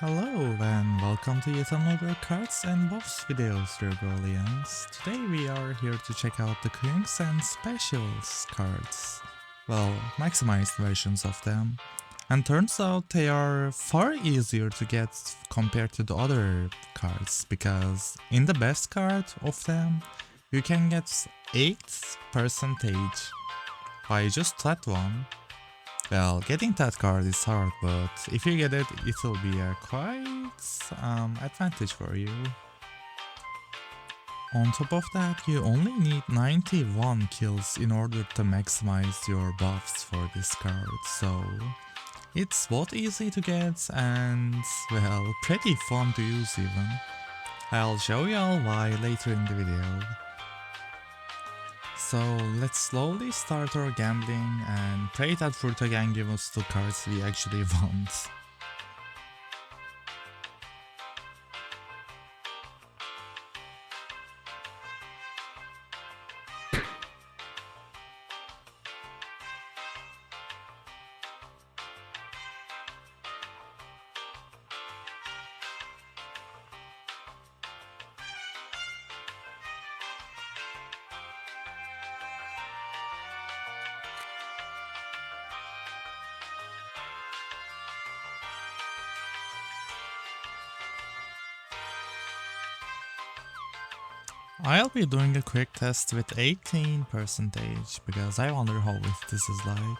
Hello and welcome to yet another cards and buffs videos, Ro-Ghoulians. Today we are here to check out the Quinx and specials cards. Well, maximized versions of them. And turns out they are far easier to get compared to the other cards, because in the best card of them, you can get 8% by just that one. Well, getting that card is hard, but if you get it, it'll be a quite advantage for you. On top of that, you only need 91 kills in order to maximize your buffs for this card, so it's both easy to get and, well, pretty fun to use even. I'll show y'all why later in the video. So let's slowly start our gambling and pray that Fruta can give us the cards we actually want. I'll be doing a quick test with 18% because I wonder how this is like.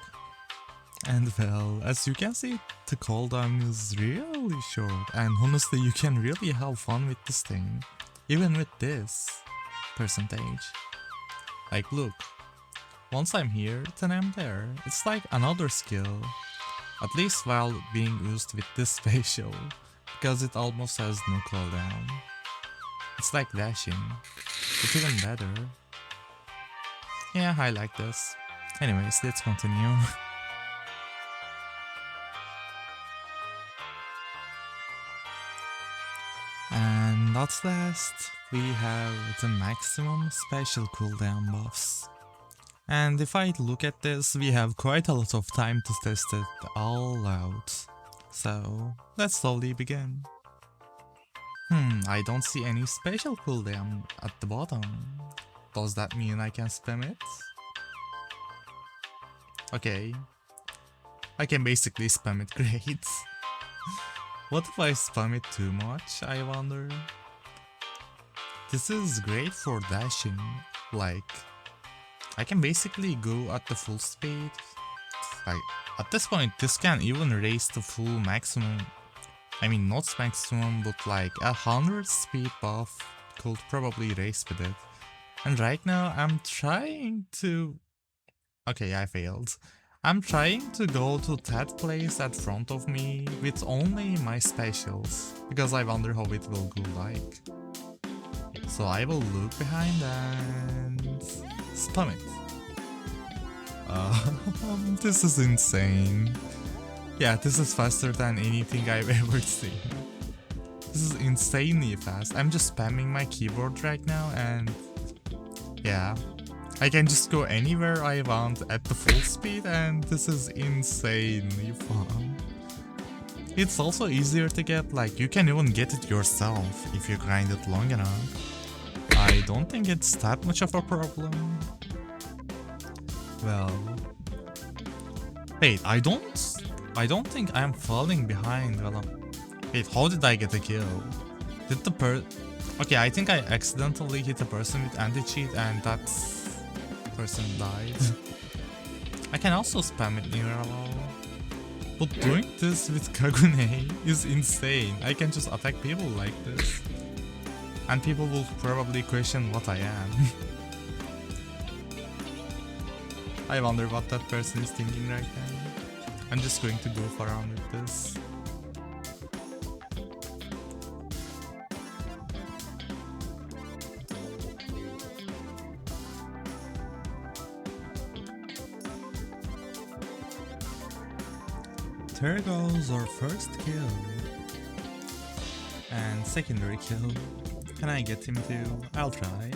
And well, as you can see, the cooldown is really short, and honestly you can really have fun with this thing, even with this percentage. Like look, once I'm here, then I'm there. It's like another skill, at least while being used with this spatial, because it almost has no cooldown. It's like dashing. It's even better. Yeah, I like this. Anyways, let's continue. And at last, we have the maximum special cooldown buffs. And if I look at this, we have quite a lot of time to test it all out. So, let's slowly begin. I don't see any special cooldown at the bottom. Does that mean I can spam it? Okay. I can basically spam it, great. What if I spam it too much, I wonder? This is great for dashing. Like, I can basically go at the full speed. Like, at this point, this can even raise the full maximum. I mean, not maximum, but like 100 speed buff could probably race with it. And right now I'm trying to... Okay, I failed. I'm trying to go to that place at front of me with only my specials, because I wonder how it will go like. So I will look behind and spam it. This is insane. Yeah, this is faster than anything I've ever seen. This is insanely fast. I'm just spamming my keyboard right now and yeah, I can just go anywhere I want at the full speed, and this is insanely fun. It's also easier to get, like you can even get it yourself if you grind it long enough. I don't think it's that much of a problem. Well, wait, I don't think I'm falling behind. Well, wait, how did I get a kill? Did the Okay, I think I accidentally hit a person with anti-cheat and that person died. I can also spam it near a wall. But doing this with Kagune is insane. I can just attack people like this. And people will probably question what I am. I wonder what that person is thinking right now. I'm just going to goof around with this. There goes our first kill. And secondary kill. Can I get him too? I'll try.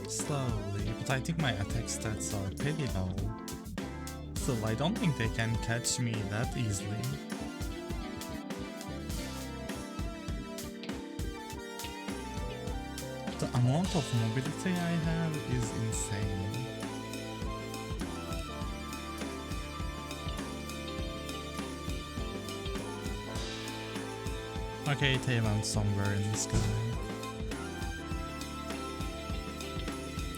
Slowly, but I think my attack stats are pretty low. Still, I don't think they can catch me that easily. amount of mobility I have is insane. Okay, they went somewhere in the sky.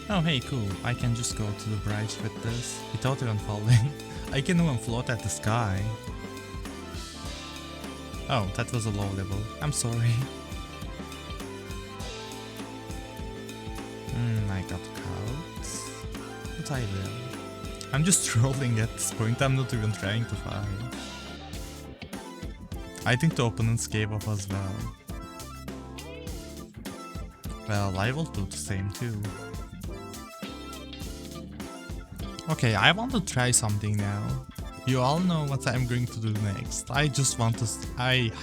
Oh hey, cool. I can just go to the bridge with this without even falling. I can even float at the sky. Oh, that was a low level. I'm sorry. I got caught. But I will. I'm just trolling at this point. I'm not even trying to fight. I think the opponents gave up as well. Well, I will do the same too. Okay, I want to try something now. You all know what I'm going to do next. I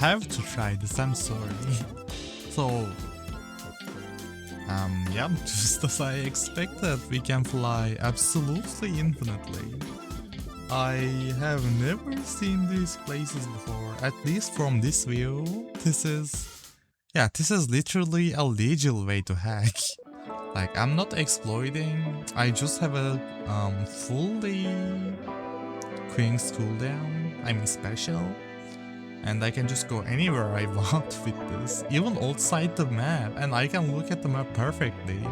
have to try this, I'm sorry. So, yeah, just as I expected, we can fly absolutely infinitely. I have never seen these places before, at least from this view. This is literally a legal way to hack. Like, I'm not exploiting, I just have a fully Quinx cooldown, I mean special, and I can just go anywhere I want with this, even outside the map, and I can look at the map perfectly.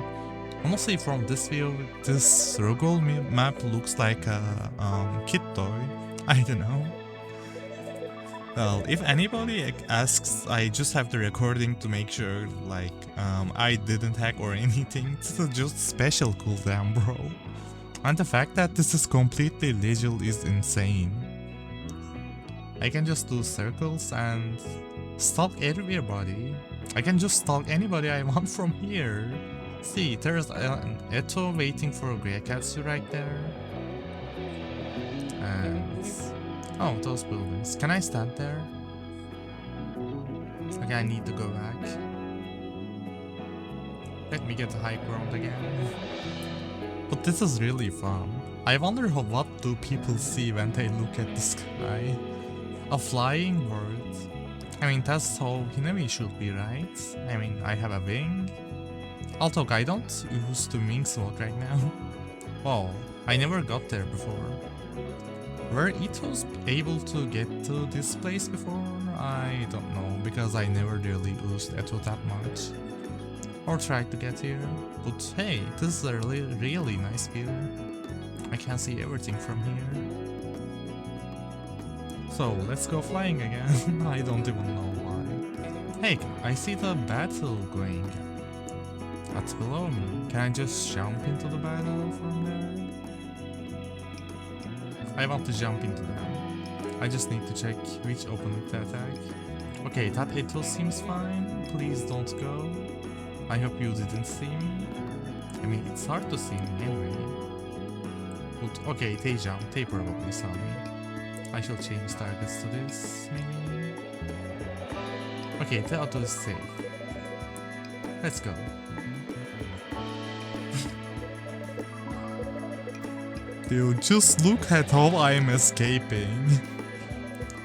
Honestly, from this view, this Ro-Ghoul map looks like a kid toy. I don't know. Well, if anybody asks, I just have the recording to make sure, like, I didn't hack or anything. This is just special cooldown, bro. And the fact that this is completely legal is insane. I can just do circles and stalk everybody. I can just stalk anybody I want from here. See, there's an Eto waiting for a Greykatsu right there. And... oh, those buildings. Can I stand there? Okay, I need to go back. Let me get the high ground again. But this is really fun. I wonder what do people see when they look at the sky? A flying bird. I mean, that's how Hinami should be, right? I mean, I have a wing. Although I don't use the wing slot right now. Oh, I never got there before. Were Itos able to get to this place before? I don't know, because I never really used Eto that much. Or tried to get here. But hey, this is a really nice view. I can see everything from here. So, let's go flying again. I don't even know why. Hey, I see the battle going. That's below me. Can I just jump into the battle from there? I want to jump into them. I just need to check which opponent to attack. Okay, that Eto seems fine. Please don't go. I hope you didn't see me. I mean, it's hard to see me anyway. But okay, they jumped. They probably saw me. I shall change targets to this, maybe. Okay, the auto is safe. Let's go. Dude, just look at how I am escaping.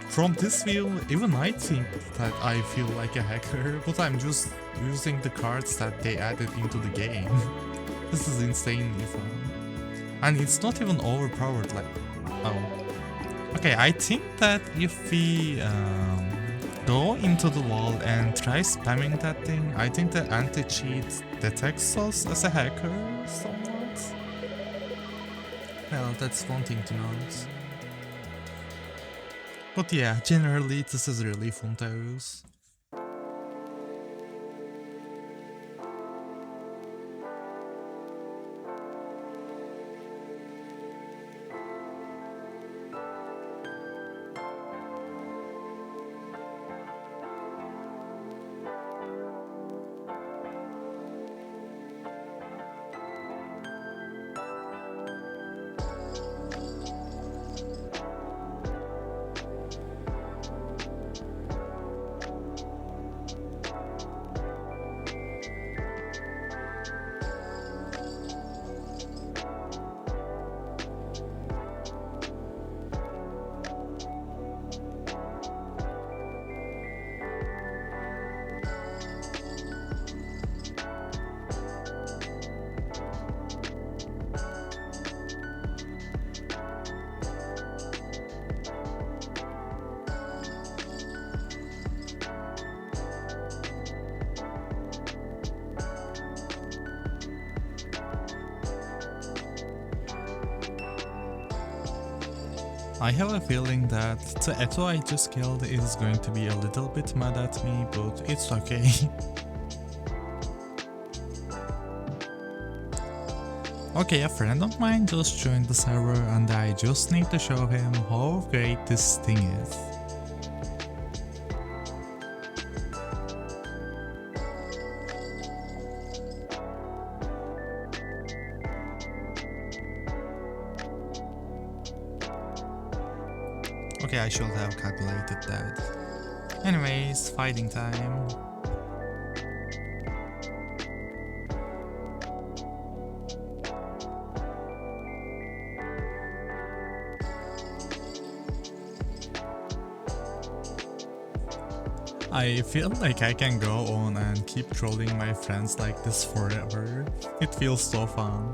From this view, even I think that I feel like a hacker, but I'm just using the cards that they added into the game. This is insanely fun. And it's not even overpowered, like... oh. Okay, I think that if we go into the wall and try spamming that thing, I think the anti-cheat detects us as a hacker somewhat. Well, that's one thing to note. But yeah, generally this is really fun to use. I have a feeling that the Eto I just killed is going to be a little bit mad at me, but it's okay. Okay, a friend of mine just joined the server and I just need to show him how great this thing is. Okay, I should have calculated that. Anyways, fighting time. I feel like I can go on and keep trolling my friends like this forever. It feels so fun.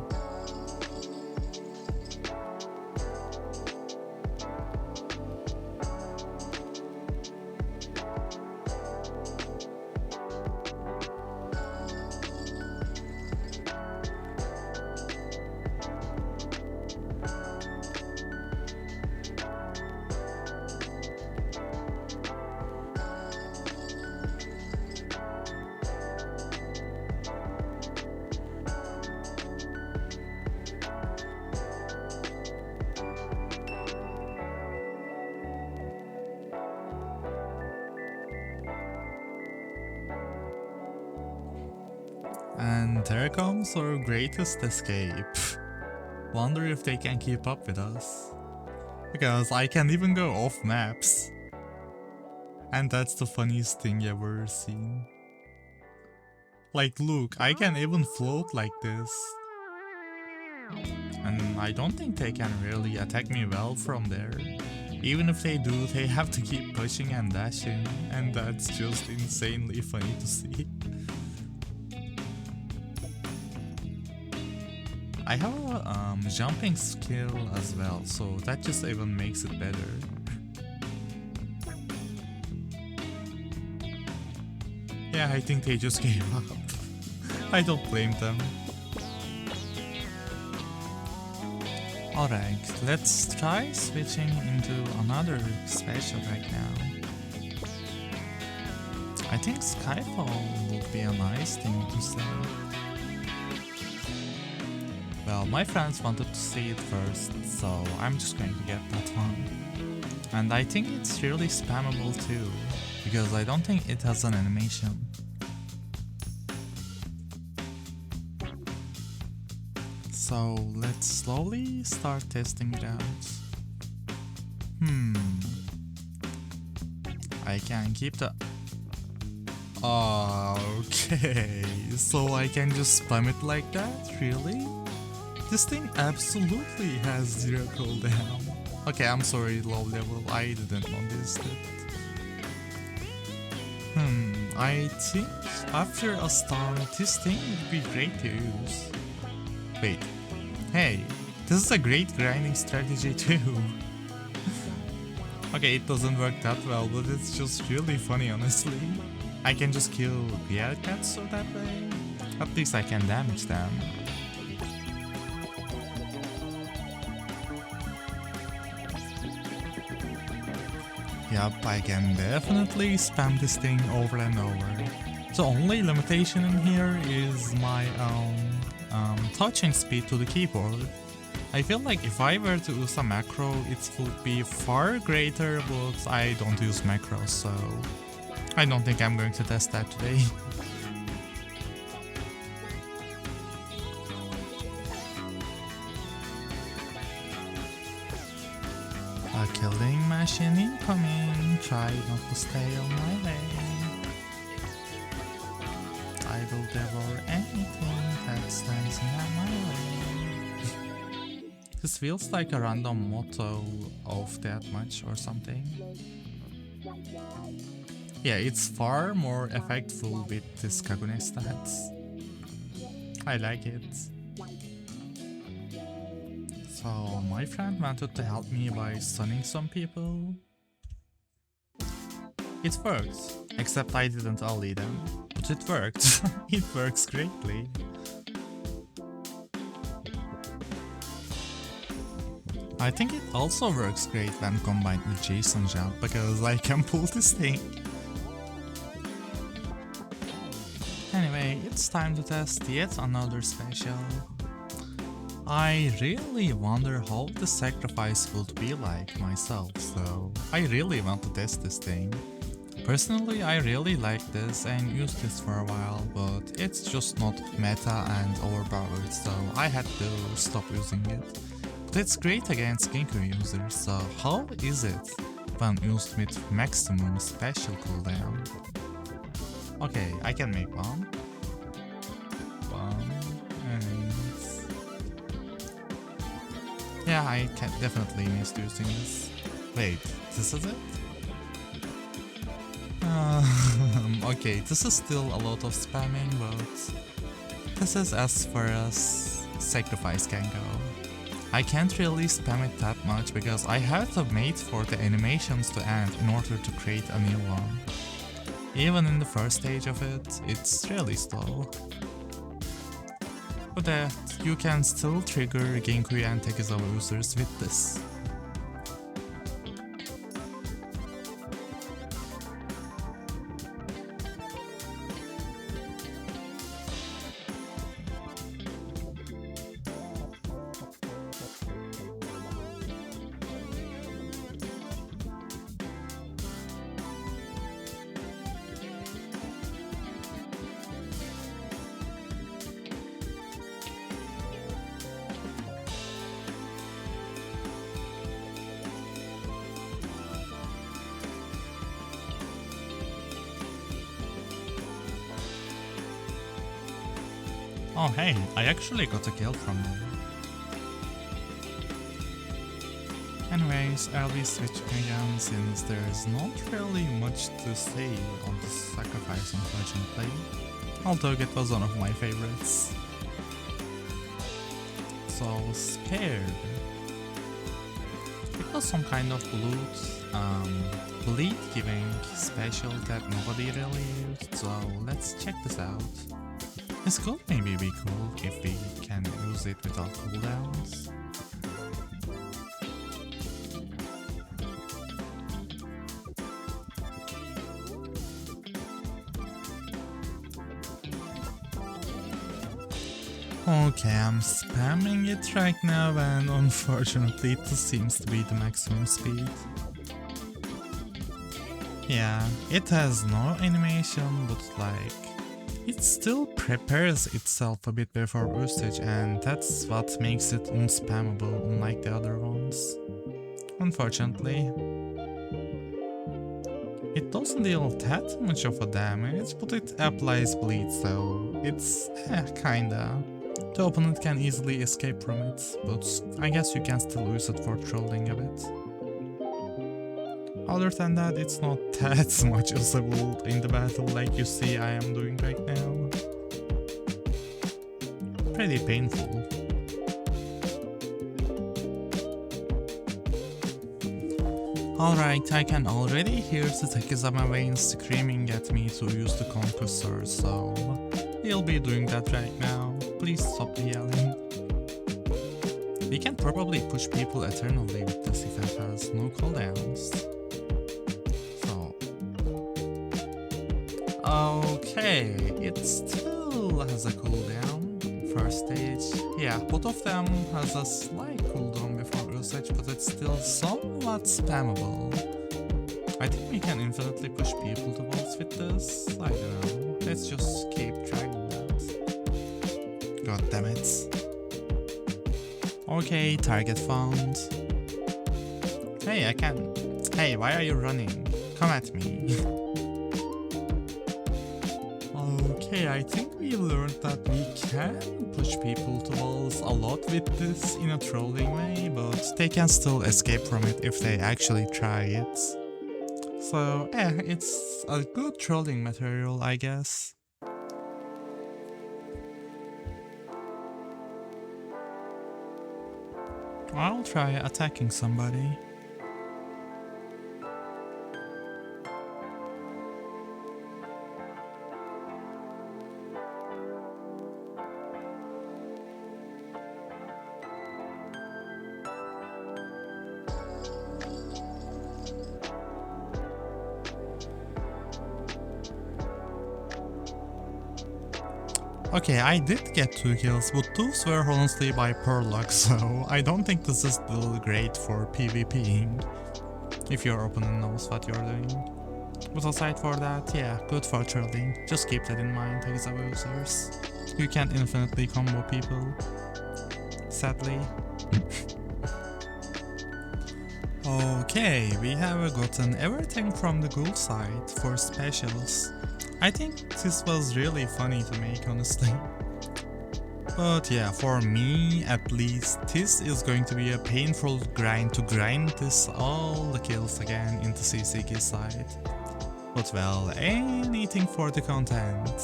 And there comes our greatest escape. Wonder if they can keep up with us. Because I can even go off maps. And that's the funniest thing I've ever seen. Like look, I can even float like this. And I don't think they can really attack me well from there. Even if they do, they have to keep pushing and dashing. And that's just insanely funny to see. I have a jumping skill as well, so that just even makes it better. Yeah, I think they just gave up. I don't blame them. Alright, let's try switching into another special right now. I think Skyfall would be a nice thing to say. Well, my friends wanted to see it first, so I'm just going to get that one. And I think it's really spammable too, because I don't think it has an animation. So let's slowly start testing it out. I can keep the... Okay, so I can just spam it like that? Really? This thing absolutely has 0 cooldown. Okay, I'm sorry, low level, I didn't notice it. I think after a stun, this thing would be great to use. Wait, hey, this is a great grinding strategy too. Okay, it doesn't work that well, but it's just really funny honestly. I can just kill real cats so that way. At least I can damage them. Yup, I can definitely spam this thing over and over. The only limitation in here is my touching speed to the keyboard. I feel like if I were to use a macro, it would be far greater, but I don't use macros, so I don't think I'm going to test that today. A killing machine incoming, try not to stay on my way. I will devour anything that stands in my way. This feels like a random motto of that much or something. Yeah, it's far more effectful with this kagune stats. I like it. So my friend wanted to help me by stunning some people. It worked, except I didn't ally them. But it worked. It works greatly. I think it also works great when combined with Jason Jump because I can pull this thing. Anyway, it's time to test yet another special. I really wonder how the sacrifice would be like myself, so I really want to test this thing. Personally, I really like this and used this for a while, but it's just not meta and overpowered, so I had to stop using it. But it's great against Genku users, so how is it when used with maximum special cooldown? Okay, I can make one. And yeah, I can definitely missed using this. Wait, this is it? Okay, this is still a lot of spamming, but this is as far as sacrifice can go. I can't really spam it that much because I have to wait for the animations to end in order to create a new one. Even in the first stage of it, it's really slow. But that, you can still trigger Genku and Takizawa users with this. Oh hey, I actually got a kill from there. Anyways, I'll be switching again since there's not really much to say on this sacrifice unfortunately, although it was one of my favorites. So, Spared. It was some kind of bleed giving special that nobody really used, so let's check this out. This could maybe be cool if we can use it without cooldowns. Okay, I'm spamming it right now and unfortunately it seems to be the maximum speed. Yeah, it has no animation, but like, it still prepares itself a bit before usage and that's what makes it unspammable unlike the other ones. Unfortunately. It doesn't deal that much of a damage, but it applies bleed, so it's kinda. The opponent can easily escape from it, but I guess you can still use it for trolling a bit. Other than that, it's not that much usable in the battle like you see I am doing right now. Pretty painful. Alright, I can already hear the Takizawa veins screaming at me to use the Compressor, so he'll be doing that right now. Please stop yelling. We can probably push people eternally with this if it has no cooldowns. Okay, it still has a cooldown. First stage. Yeah, both of them has a slight cooldown before usage, but it's still somewhat spammable. I think we can infinitely push people to walls with this. I don't know. Let's just keep trying that. God damn it. Okay, target found. Hey, I can. Hey, why are you running? Come at me. Okay, I think we learned that we can push people to walls a lot with this in a trolling way, but they can still escape from it if they actually try it. So yeah, it's a good trolling material, I guess. I'll try attacking somebody. Okay, I did get 2 kills, but those were honestly by pure luck, so I don't think this is still great for PvPing. If your opponent knows what you're doing. But aside for that, yeah, good for trolling. Just keep that in mind, as abusers. You can't infinitely combo people. Sadly. Okay, we have gotten everything from the Ghoul side for specials. I think this was really funny to make, honestly. But yeah, for me at least, this is going to be a painful grind to grind this all the kills again into CCG side. But well, anything for the content.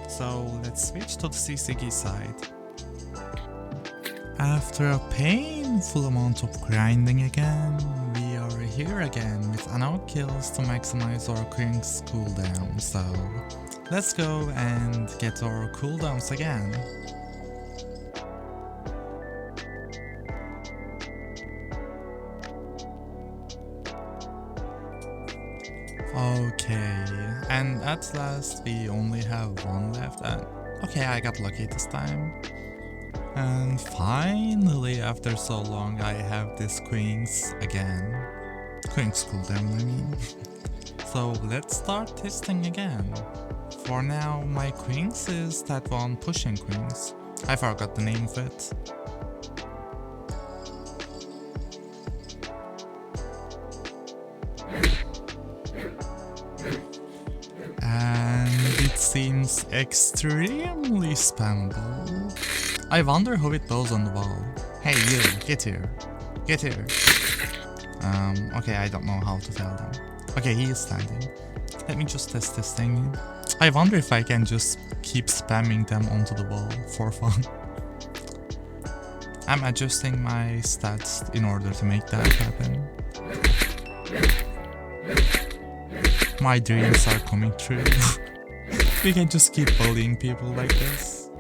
So let's switch to the CCG side. After a painful amount of grinding again, we are here again with enough kills to maximize our Quinx cooldown. So let's go and get our cooldowns again. Okay, and at last we only have 1 left, and okay, I got lucky this time. And finally, after so long, I have this Quinx again. Quinx cooldown, I mean. So let's start testing again. For now, my Quinx is that one pushing Quinx. I forgot the name of it. And it seems extremely spammable. I wonder how it does on the wall. Hey you, get here. Get here. Okay, I don't know how to tell them. Okay, he is standing. Let me just test this thing. I wonder if I can just keep spamming them onto the wall for fun. I'm adjusting my stats in order to make that happen. My dreams are coming true. We can just keep bullying people like this.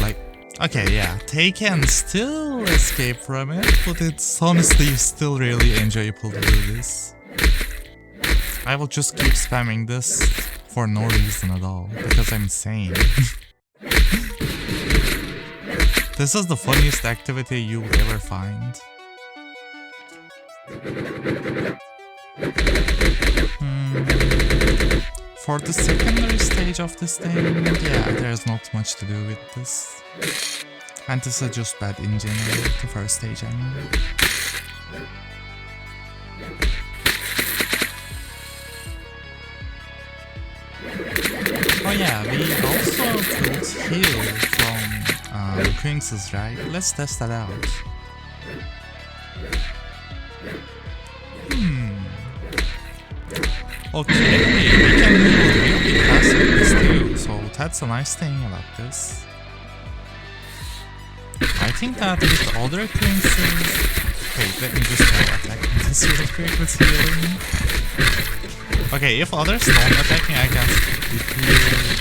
Like, okay, yeah, they can still escape from it, but it's honestly still really enjoyable to do this. I will just keep spamming this for no reason at all, because I'm sane. This is the funniest activity you will ever find. For the secondary stage of this thing, yeah, there's not much to do with this. And this is just bad in general, the first stage I mean. Oh yeah, we also could heal from Quinx's, right? Let's test that out. Okay, we can heal really fast with this too, so that's a nice thing about this. I think that with other Quinxes... Wait, let me just try attacking this real quick with healing. Okay, if others don't attack me, I can heal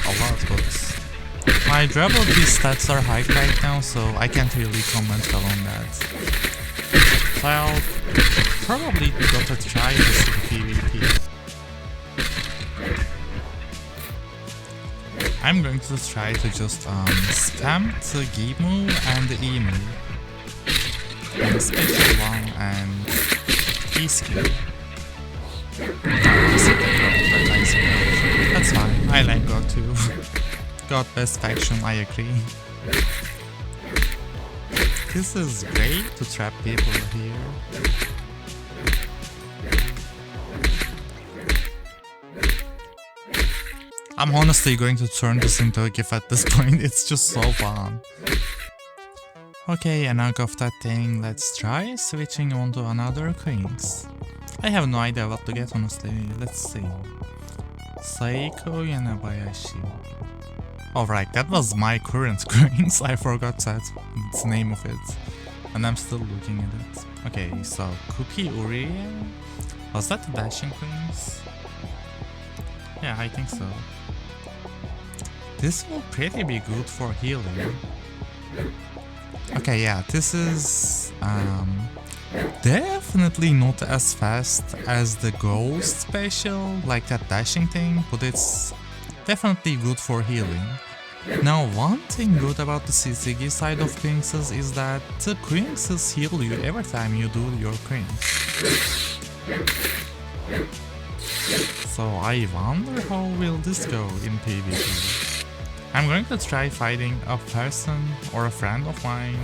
a lot, but my durability stats are high right now, so I can't really comment on that. So I'll probably gotta try this in PvP. I'm going to try to just spam the Gimu and the Emu. And special one and E-skill. That's fine, I like God too. God best faction, I agree. This is great to trap people here. I'm honestly going to turn this into a GIF at this point, it's just so fun. Okay, enough of that thing, let's try switching on to another Quinx. I have no idea what to get honestly, let's see. Saiko Yanabayashi. Alright, that was my current Quinx, I forgot that, the name of it. And I'm still looking at it. Okay, so Cookie Uriel? Was that the dashing Quinx? Yeah, I think so. This will pretty be good for healing. Okay, yeah, this is definitely not as fast as the Ghost special, like that dashing thing, but it's definitely good for healing. Now, one thing good about the CCG side of Quinx's is that the Quinx's heal you every time you do your Quinx. So I wonder how will this go in PvP. I'm going to try fighting a person or a friend of mine,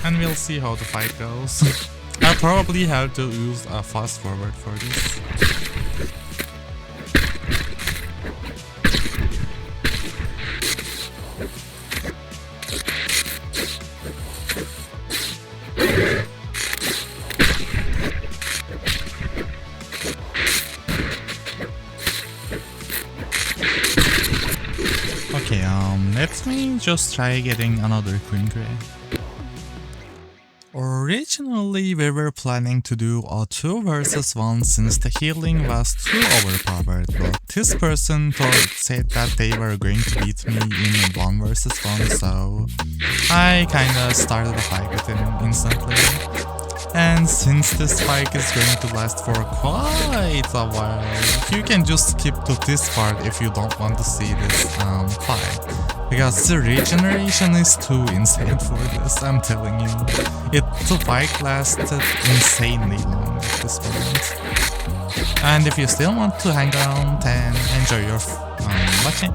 and we'll see how the fight goes. I'll probably have to use a fast forward for this. Okay, let me just try getting another Queen Grey. Originally, we were planning to do a 2 versus 1 since the healing was too overpowered, but this person said that they were going to beat me in 1 versus 1, so I kinda started a fight with him instantly. And since this fight is going to last for quite a while, you can just skip to this part if you don't want to see this fight. Because the regeneration is too insane for this, I'm telling you. The fight lasted insanely long at this point. And if you still want to hang around, then enjoy your watching.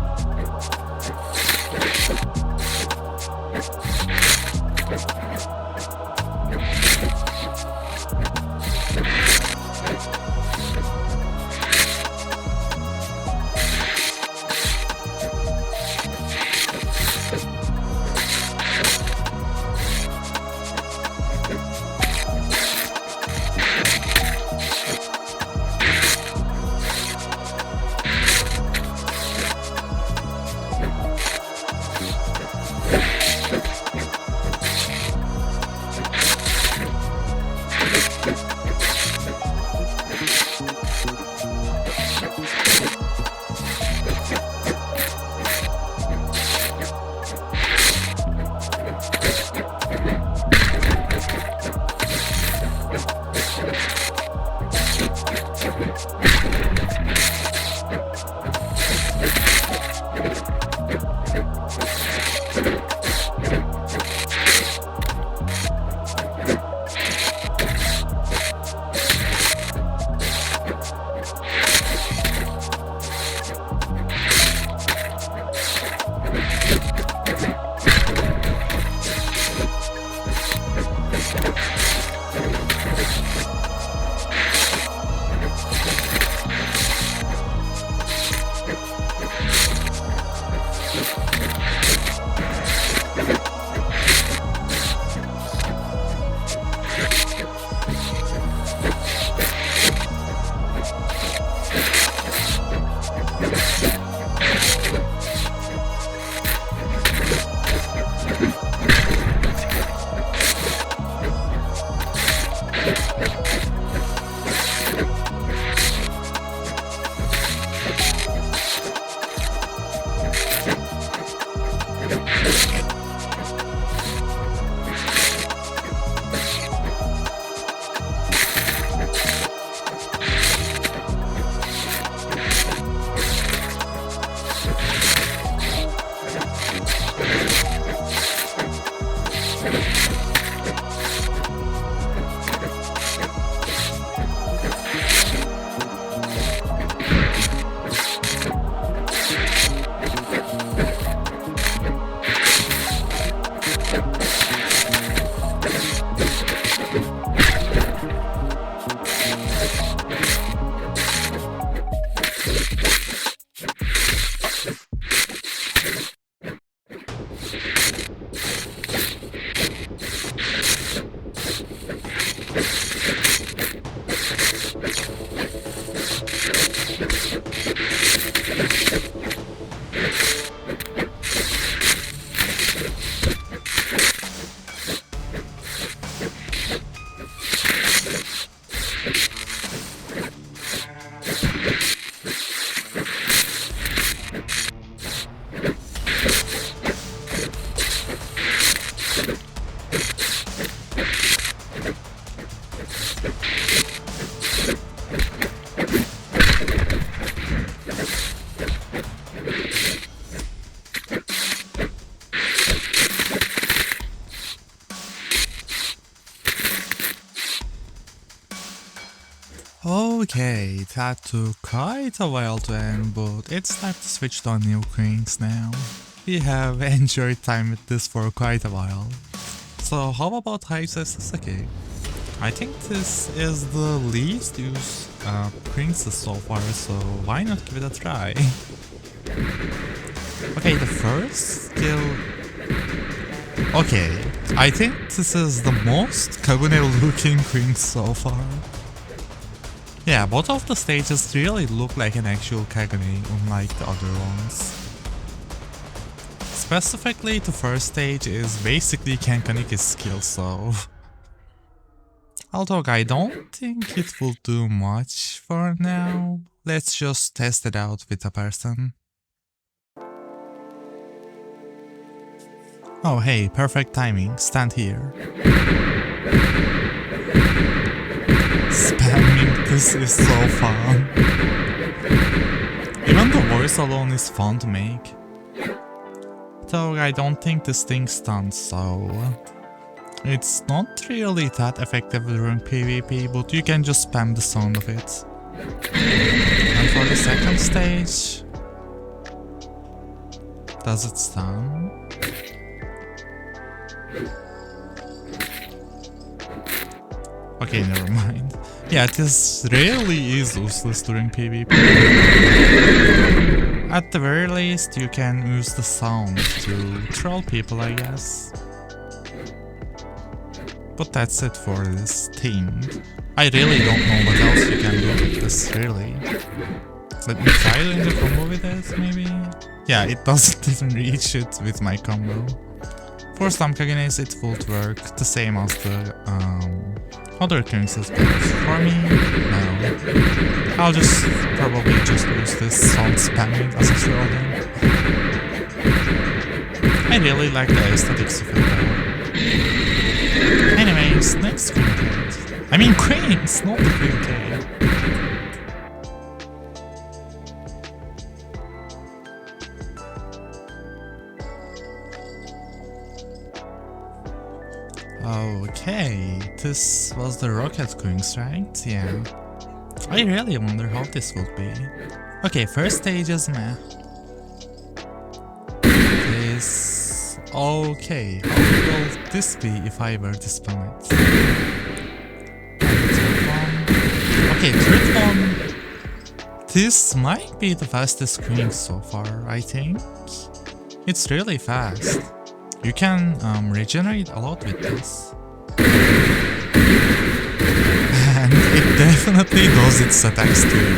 Okay, that took quite a while to end, but it's time to switch to a new Quinx now. We have enjoyed time with this for quite a while. So how about Hive Sasaki? I think this is the least used Quinx so far, so why not give it a try? Okay, the first skill... Okay, I think this is the most kagune looking Quinx so far. Yeah, both of the stages really look like an actual kagune, unlike the other ones. Specifically, the first stage is basically Kankaniki's skill, so... Although I don't think it will do much for now, let's just test it out with a person. Oh hey, perfect timing, stand here. Spamming this is so fun. Even the voice alone is fun to make. Though I don't think this thing stuns, so... It's not really that effective during PvP, but you can just spam the sound of it. And for the second stage... Does it stun? Okay, never mind. Yeah, this really is useless during PvP. At the very least, you can use the sound to troll people, I guess. But that's it for this thing. I really don't know what else you can do with this, really. Let me try doing the combo with it, maybe? Yeah, it doesn't even reach it with my combo. For some kagunes it would work the same as the other Quinx's, but for me, no. I'll just probably just use this sound spamming as a troll then. I really like the aesthetics of it though. Anyways, next Quinx. I mean Quinx, not the Quinx. Okay, this was the rocket Quinx, right? Yeah. I really wonder how this would be. Okay, first stage is meh. This... Okay, how will this be if I were to spam it? Okay, third one. This might be the fastest Quinx so far, I think. It's really fast. You can regenerate a lot with this. And it definitely does its attacks too.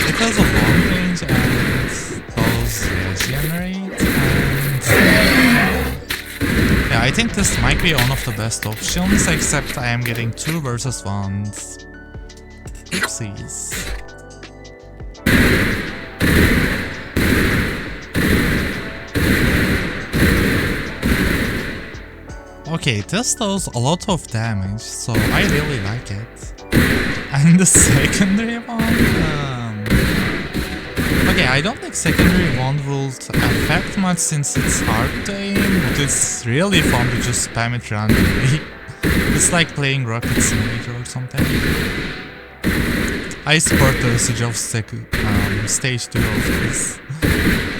It has a long range and does regenerate and... Yeah, I think this might be one of the best options, except I am getting 2 versus 1s. Oopsies. Okay, this does a lot of damage, so I really like it. And the secondary one... Okay, I don't think secondary one will affect much since it's hard to aim, but it's really fun to just spam it randomly. It's like playing Rocket Simulator or something. I support the usage of stage 2 of this.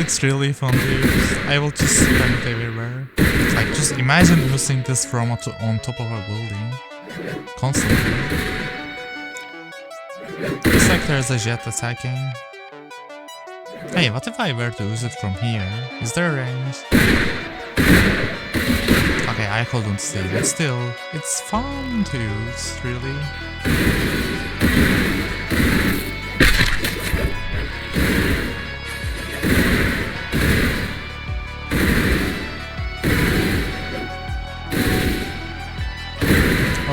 It's really fun to use. I will just spam it everywhere. Like, just imagine using this from on top of a building. Constantly. Looks like there's a jet attacking. Hey, what if I were to use it from here? Is there a range? Okay, I couldn't see, but still, it's fun to use, really.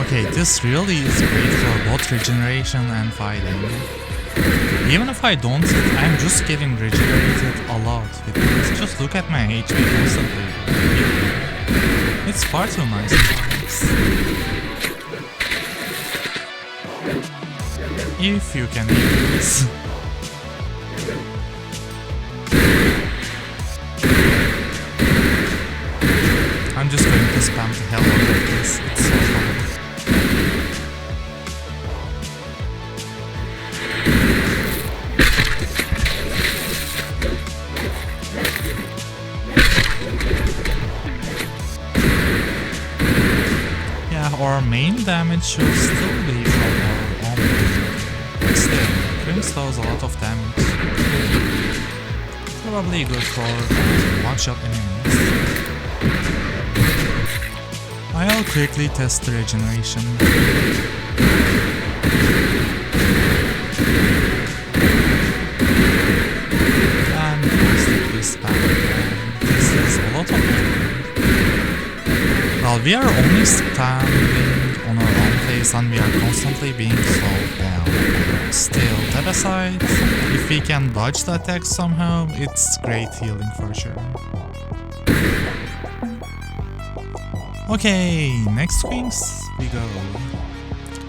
Okay, this really is great for both regeneration and fighting. Even if I don't hit, I'm just getting regenerated a lot with this. Just look at my HP constantly. It's far too nice sometimes. If you can do this. I'm just going to spam the hell out of this. It's so fun. our main damage should still be from our own build. Still, Quinx does a lot of damage. Probably good for one-shot enemies. I'll quickly test the regeneration. And constantly spam. This is a lot of damage. Well, we are only standing on our own place and we are constantly being slowed down. Still, that aside, if we can dodge the attack somehow, it's great healing for sure. Okay, next Quinx we go.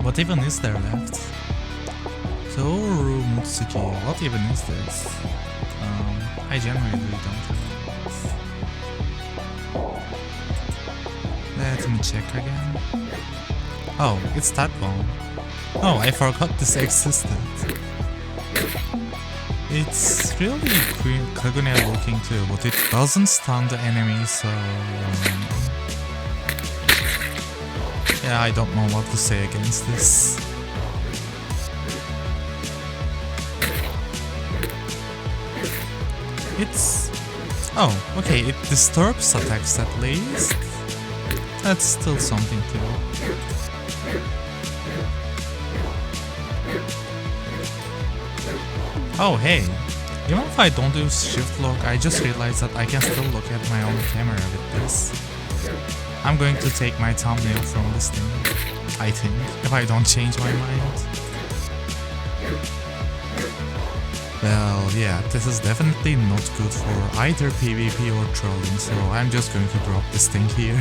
What even is there left? Toru Mutsuki, what even is this? I genuinely don't know. Let me check again. Oh, it's that one. Oh, I forgot this existed. It's really kagune looking too, but it doesn't stun the enemy, so... yeah, I don't know what to say against this. It's... oh, okay, it disturbs attacks at least. That's still something too. Oh hey, even if I don't use shift lock, I just realized that I can still look at my own camera with this. I'm going to take my thumbnail from this thing, I think, if I don't change my mind. Well, yeah, this is definitely not good for either PvP or trolling, so I'm just going to drop this thing here.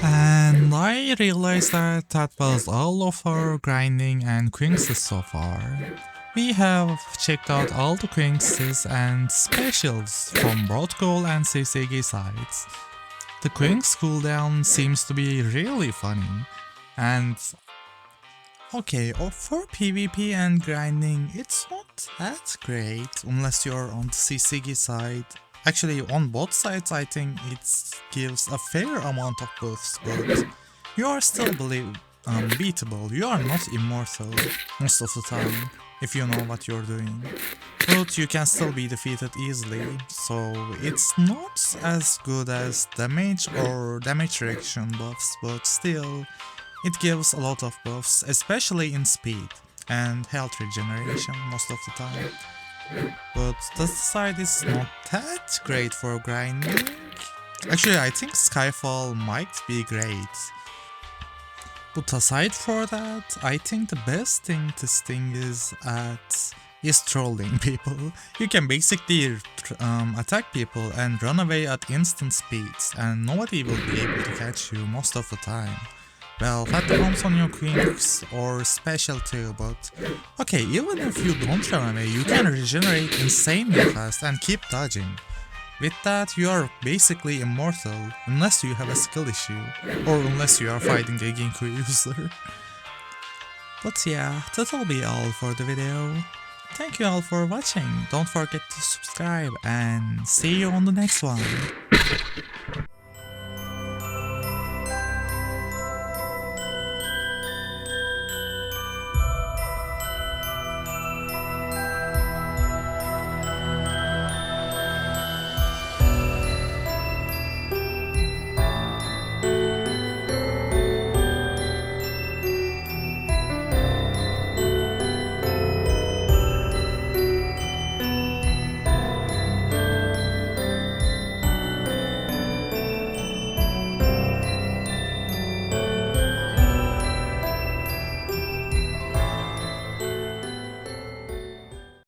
And I realized that that was all of our grinding and Quinxes so far. We have checked out all the Quinxes and specials from Ro-Ghoul and CCG sides. The Quinx cooldown seems to be really funny, and okay, for PvP and grinding, it's not that great unless you're on the CCG side. Actually, on both sides I think it gives a fair amount of buffs, but you are still beatable. You are not immortal most of the time, if you know what you're doing. But you can still be defeated easily, so it's not as good as damage or damage reduction buffs, but still, it gives a lot of buffs, especially in speed and health regeneration most of the time. But this side is not that great for grinding. Actually, I think Skyfall might be great. But aside for that, I think the best thing this thing is trolling people. You can basically attack people and run away at instant speeds, and nobody will be able to catch you most of the time. Well, that depends on your Quinx or special too, but okay, even if you don't run away, you can regenerate insanely fast and keep dodging. With that, you are basically immortal, unless you have a skill issue, or unless you are fighting a Ginkgo user. But yeah, that'll be all for the video. Thank you all for watching, don't forget to subscribe, and see you on the next one.